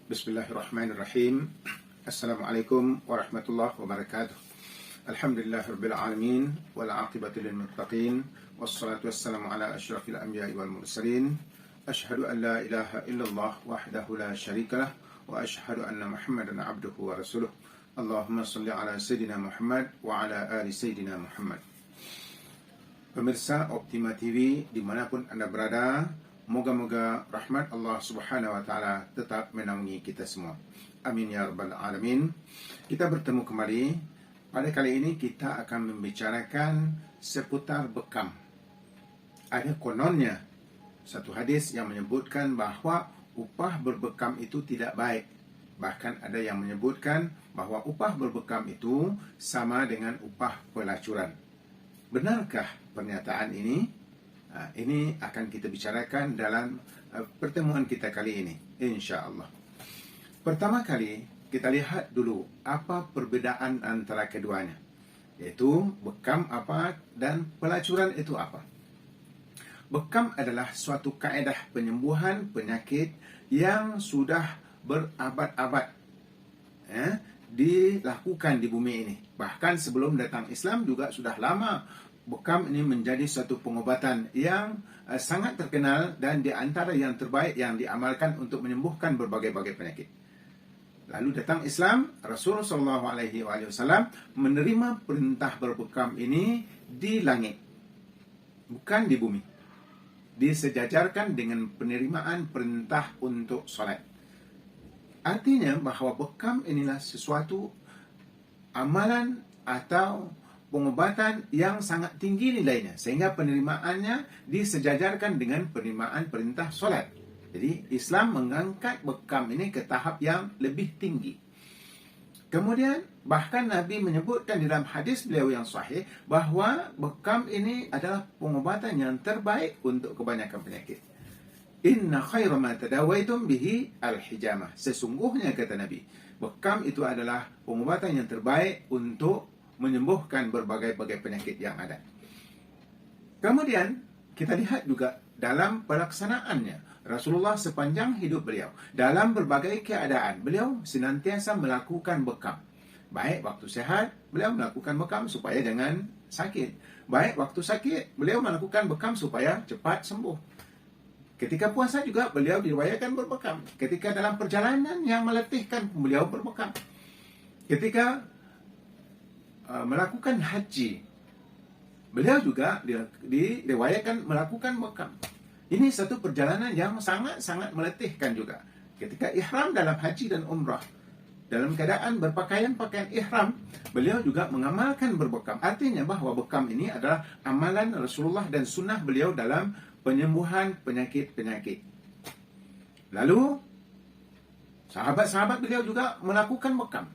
Bismillahirrahmanirrahim. Assalamualaikum warahmatullahi wabarakatuh. Alhamdulillahirabbil alamin wal aqibatu lil muttaqin wassalatu wassalamu ala asyrafil anbiya'i wal mursalin. Asyhadu an la ilaha illallah wahdahu la syarikalah wa asyhadu anna Muhammadan abduhu wa rasuluh. Allahumma shalli ala sayidina Muhammad wa ala ali sayidina Muhammad. Pemirsa Optima TV dimanapun Anda berada, moga-moga rahmat Allah Subhanahu wa Ta'ala tetap menaungi kita semua. Amin ya rabbal alamin. Kita bertemu kembali. Pada kali ini kita akan membicarakan seputar bekam. Ada kononnya satu hadis yang menyebutkan bahawa upah berbekam itu tidak baik. Bahkan ada yang menyebutkan bahawa upah berbekam itu sama dengan upah pelacuran. Benarkah pernyataan ini? Ini akan kita bicarakan dalam pertemuan kita kali ini, insya-Allah. Pertama kali kita lihat dulu apa perbedaan antara keduanya, yaitu bekam apa dan pelacuran itu apa. Bekam adalah suatu kaedah penyembuhan penyakit yang sudah berabad-abad dilakukan di bumi ini. Bahkan sebelum datang Islam juga sudah lama bekam ini menjadi suatu pengobatan yang sangat terkenal dan di antara yang terbaik yang diamalkan untuk menyembuhkan berbagai-bagai penyakit. Lalu datang Islam, Rasulullah SAW menerima perintah berbekam ini di langit, bukan di bumi. Disejajarkan dengan penerimaan perintah untuk solat. Artinya bahawa bekam inilah sesuatu amalan atau pengobatan yang sangat tinggi nilainya, sehingga penerimaannya disejajarkan dengan penerimaan perintah solat. Jadi Islam mengangkat bekam ini ke tahap yang lebih tinggi. Kemudian bahkan Nabi menyebutkan dalam hadis beliau yang sahih bahawa bekam ini adalah pengobatan yang terbaik untuk kebanyakan penyakit. Inna khaira ma tadawaitum bihi al-hijamah. Sesungguhnya kata Nabi, bekam itu adalah pengobatan yang terbaik untuk menyembuhkan berbagai-bagai penyakit yang ada. Kemudian kita lihat juga dalam pelaksanaannya, Rasulullah sepanjang hidup beliau, dalam berbagai keadaan, beliau senantiasa melakukan bekam. Baik waktu sehat, beliau melakukan bekam supaya jangan sakit. Baik waktu sakit, beliau melakukan bekam supaya cepat sembuh. Ketika puasa juga beliau diriwayatkan berbekam. Ketika dalam perjalanan yang meletihkan, beliau berbekam. Ketika melakukan haji, beliau juga diriwayatkan melakukan bekam. Ini satu perjalanan yang sangat-sangat meletihkan juga. Ketika ihram dalam haji dan umrah, dalam keadaan berpakaian-pakaian ihram, beliau juga mengamalkan berbekam. Artinya bahawa bekam ini adalah amalan Rasulullah dan sunnah beliau dalam penyembuhan penyakit-penyakit. Lalu sahabat-sahabat beliau juga melakukan bekam.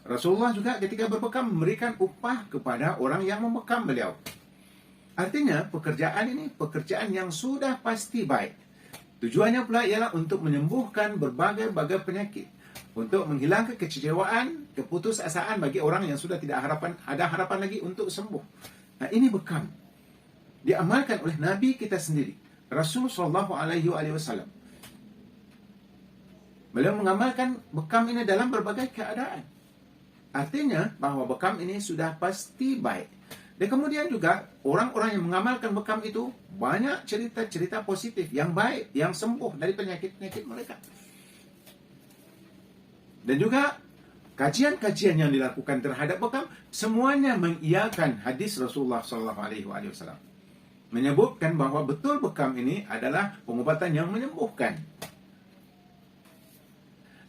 Rasulullah juga ketika berbekam memberikan upah kepada orang yang membekam beliau. Artinya pekerjaan ini pekerjaan yang sudah pasti baik. Tujuannya pula ialah untuk menyembuhkan berbagai-bagai penyakit, untuk menghilangkan kekecewaan, keputusasaan bagi orang yang sudah tidak ada harapan lagi untuk sembuh. Nah, ini bekam diamalkan oleh Nabi kita sendiri, Rasulullah SAW. Beliau mengamalkan bekam ini dalam berbagai keadaan. Artinya bahawa bekam ini sudah pasti baik. Dan kemudian juga orang-orang yang mengamalkan bekam itu banyak cerita-cerita positif yang baik, yang sembuh dari penyakit-penyakit mereka. Dan juga kajian-kajian yang dilakukan terhadap bekam semuanya mengiyakan hadis Rasulullah SAW, menyebutkan bahawa betul bekam ini adalah pengobatan yang menyembuhkan.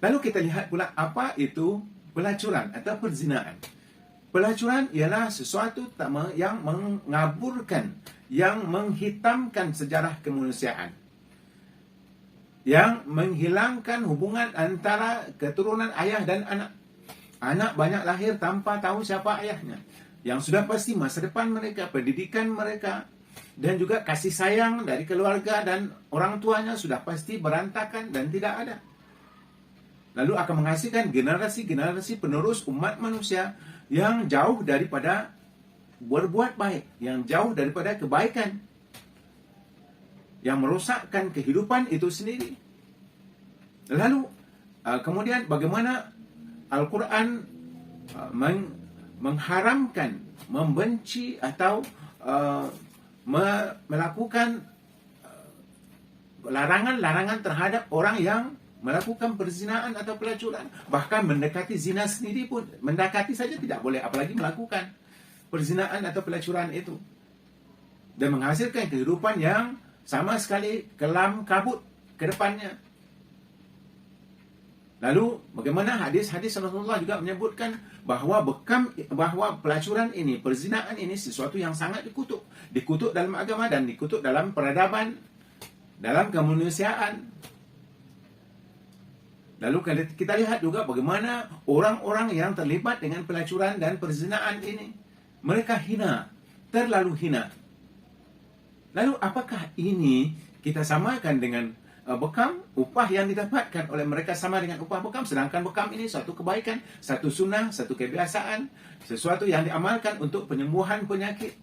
Lalu kita lihat pula apa itu pelacuran atau perzinaan. Pelacuran ialah sesuatu yang mengaburkan, yang menghitamkan sejarah kemanusiaan, yang menghilangkan hubungan antara keturunan ayah dan anak. Anak banyak lahir tanpa tahu siapa ayahnya. Yang sudah pasti masa depan mereka, pendidikan mereka, dan juga kasih sayang dari keluarga dan orang tuanya sudah pasti berantakan dan tidak ada. Lalu akan menghasilkan generasi-generasi penerus umat manusia yang jauh daripada berbuat baik, yang jauh daripada kebaikan, yang merosakkan kehidupan itu sendiri. Lalu Kemudian bagaimana Al-Quran mengharamkan, membenci atau melakukan larangan-larangan terhadap orang yang melakukan perzinaan atau pelacuran. Bahkan mendekati zina sendiri pun, mendekati saja tidak boleh, apalagi melakukan perzinaan atau pelacuran itu. Dan menghasilkan kehidupan yang sama sekali kelam kabut ke depannya. Lalu bagaimana hadis-hadis Rasulullah juga menyebutkan bahawa pelacuran ini, perzinaan ini sesuatu yang sangat dikutuk. Dikutuk dalam agama dan dikutuk dalam peradaban, dalam kemanusiaan. Lalu kita lihat juga bagaimana orang-orang yang terlibat dengan pelacuran dan perzinaan ini, mereka hina, terlalu hina. Lalu apakah ini kita samakan dengan bekam? Upah yang didapatkan oleh mereka sama dengan upah bekam, sedangkan bekam ini satu kebaikan, satu sunnah, satu kebiasaan, sesuatu yang diamalkan untuk penyembuhan penyakit.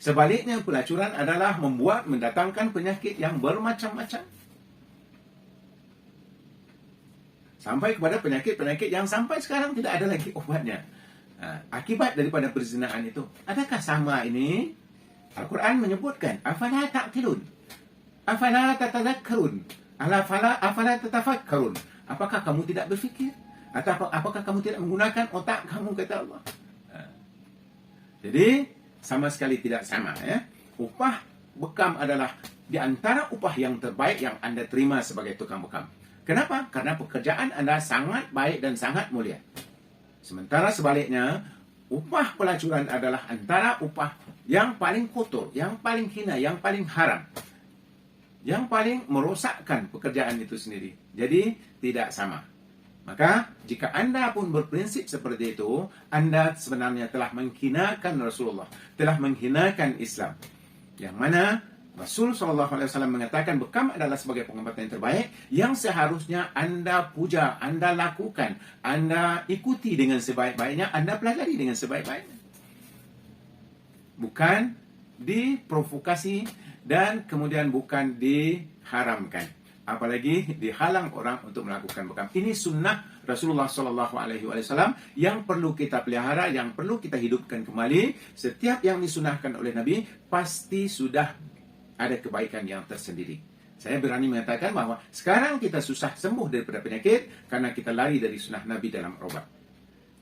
Sebaliknya, pelacuran adalah mendatangkan penyakit yang bermacam-macam, sampai kepada penyakit-penyakit yang sampai sekarang tidak ada lagi obatnya. Akibat daripada perzinaan itu. Adakah sama ini? Al-Quran menyebutkan, afala ta'qilun, afala tatadhakkarun, afala tatafakkarun. Apakah kamu tidak berfikir? Atau apakah kamu tidak menggunakan otak kamu, kata Allah. Jadi sama sekali tidak sama, ya. Upah bekam adalah di antara upah yang terbaik yang Anda terima sebagai tukang bekam. Kenapa? Karena pekerjaan Anda sangat baik dan sangat mulia. Sementara sebaliknya, upah pelacuran adalah antara upah yang paling kotor, yang paling hina, yang paling haram, yang paling merosakkan pekerjaan itu sendiri. Jadi tidak sama. Maka jika Anda pun berprinsip seperti itu, Anda sebenarnya telah menghinakan Rasulullah, telah menghinakan Islam. Yang mana Rasul SAW mengatakan bekam adalah sebagai pengobatan yang terbaik yang seharusnya Anda puja, Anda lakukan, Anda ikuti dengan sebaik-baiknya, Anda pelajari dengan sebaik-baiknya. Bukan diprovokasi dan kemudian bukan diharamkan, apalagi dihalang orang untuk melakukan bekam. Ini sunnah Rasulullah SAW yang perlu kita pelihara, yang perlu kita hidupkan kembali. Setiap yang disunahkan oleh Nabi pasti sudah ada kebaikan yang tersendiri. Saya berani mengatakan bahawa sekarang kita susah sembuh daripada penyakit karena kita lari dari sunnah Nabi dalam obat.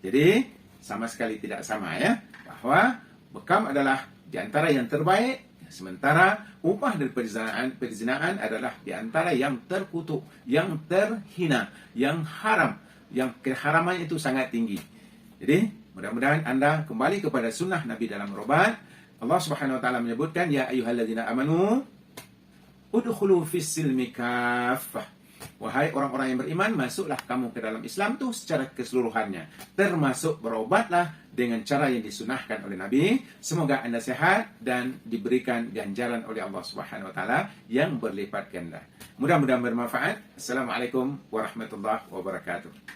Jadi sama sekali tidak sama, ya, bahawa bekam adalah di antara yang terbaik, sementara upah dari perzinaan adalah di antara yang terkutuk, yang terhina, yang haram, yang keharamannya itu sangat tinggi. Jadi mudah-mudahan Anda kembali kepada sunnah Nabi dalam berobat. Allah Subhanahu wa taala menyebutkan, ya ayyuhalladzina amanu udkhulu fis silmi kaffah. Wahai orang-orang yang beriman, masuklah kamu ke dalam Islam itu secara keseluruhannya, termasuk berobatlah dengan cara yang disunahkan oleh Nabi. Semoga Anda sehat dan diberikan ganjaran oleh Allah Subhanahu wa taala yang berlipat ganda. Mudah-mudahan bermanfaat. Assalamualaikum warahmatullahi wabarakatuh.